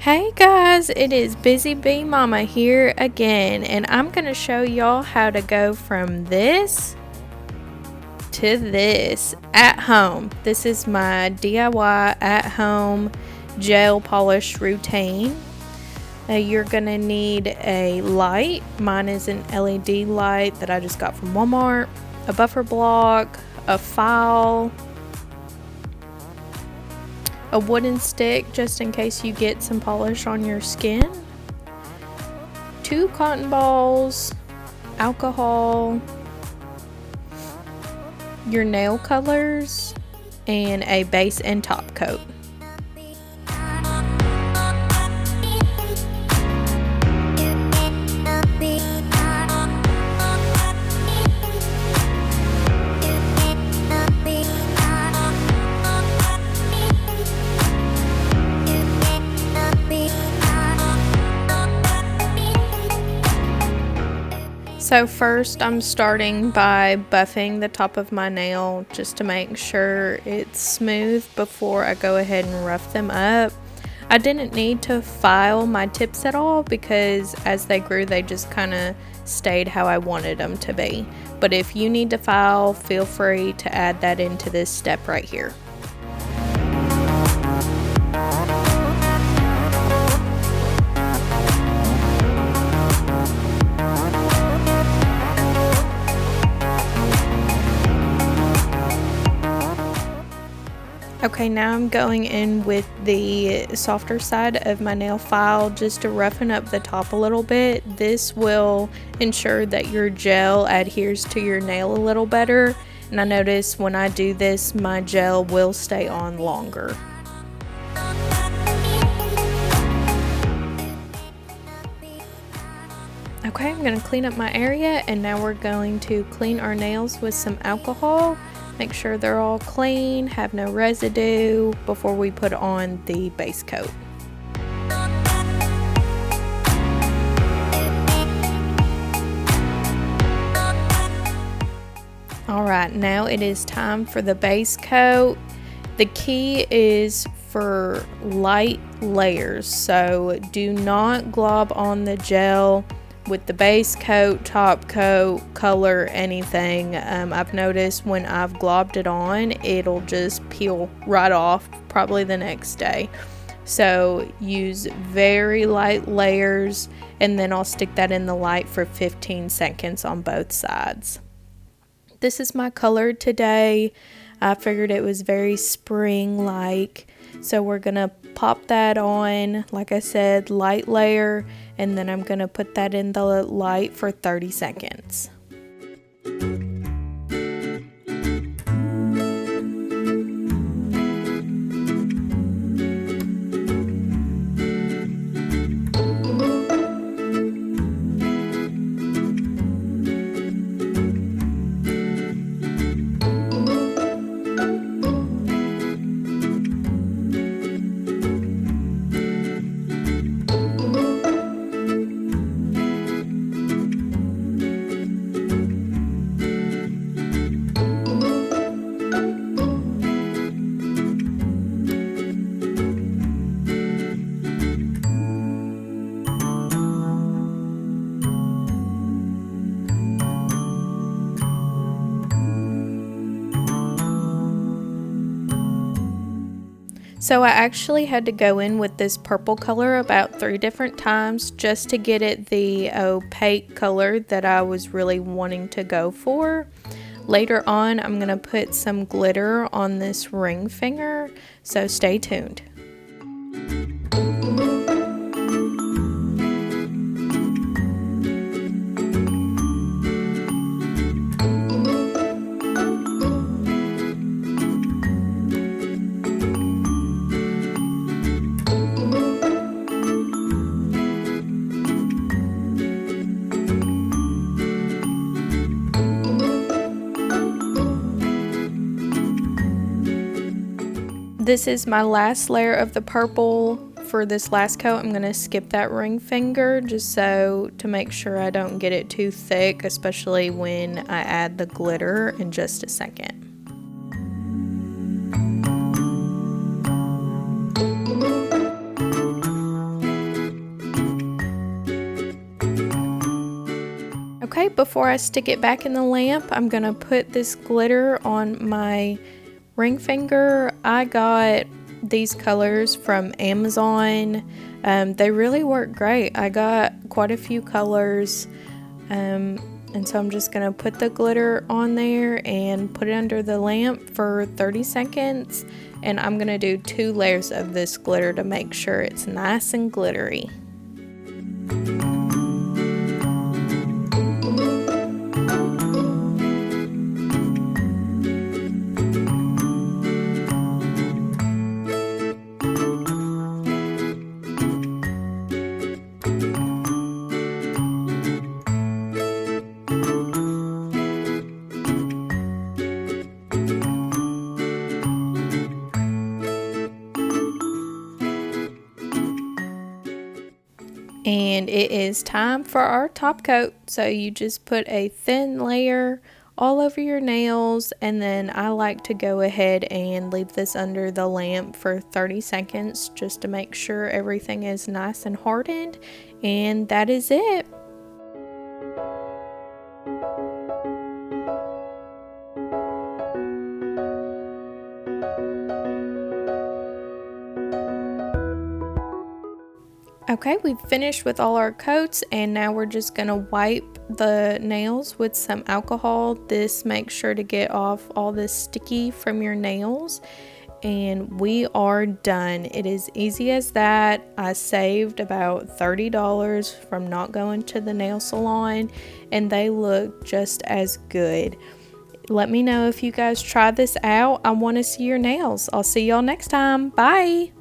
Hey guys, it is BusyBeeMama here again, and I'm going to show y'all how to go from this to this at home. This is my DIY at home gel polish routine. You're going to need a light. Mine is an LED light that I just got from Walmart, a buffer block, a file, a wooden stick just in case you get some polish on your skin, 2 cotton balls, alcohol, your nail colors, and a base and top coat. So first I'm starting by buffing the top of my nail just to make sure it's smooth before I go ahead and rough them up. I didn't need to file my tips at all because as they grew they just kind of stayed how I wanted them to be. But if you need to file, feel free to add that into this step right here. Okay, now I'm going in with the softer side of my nail file just to roughen up the top a little bit. This will ensure that your gel adheres to your nail a little better. And I notice when I do this, my gel will stay on longer. Okay, I'm going to clean up my area, and now we're going to clean our nails with some alcohol. Make sure they're all clean, have no residue before we put on the base coat. Alright, now it is time for the base coat. The key is for light layers, so do not glob on the gel with the base coat, top coat, color, anything. I've noticed when I've globbed it on, it'll just peel right off probably the next day. So use very light layers, and then I'll stick that in the light for 15 seconds on both sides. This is my color today. I figured it was very spring-like. So we're going to pop that on, like I said, light layer, and then I'm going to put that in the light for 30 seconds. So I actually had to go in with this purple color about 3 different times just to get it the opaque color that I was really wanting to go for. Later on, I'm going to put some glitter on this ring finger, so stay tuned. This is my last layer of the purple. For this last coat, I'm going to skip that ring finger just so to make sure I don't get it too thick, especially when I add the glitter in just a second. before I stick it back in the lamp, I'm gonna put this glitter on my ring finger. I got these colors from Amazon. They really work great. I got quite a few colors, and so I'm just gonna put the glitter on there and put it under the lamp for 30 seconds, and I'm gonna do 2 layers of this glitter to make sure it's nice and glittery. And it is time for our top coat. So you just put a thin layer all over your nails, and then I like to go ahead and leave this under the lamp for 30 seconds just to make sure everything is nice and hardened, and that is it. Okay, we've finished with all our coats, and now we're just gonna wipe the nails with some alcohol. This makes sure to get off all this sticky from your nails, and we are done. It is easy as that. I saved about $30 from not going to the nail salon, and they look just as good. Let me know if you guys try this out. I want to see your nails. I'll see y'all next time. Bye.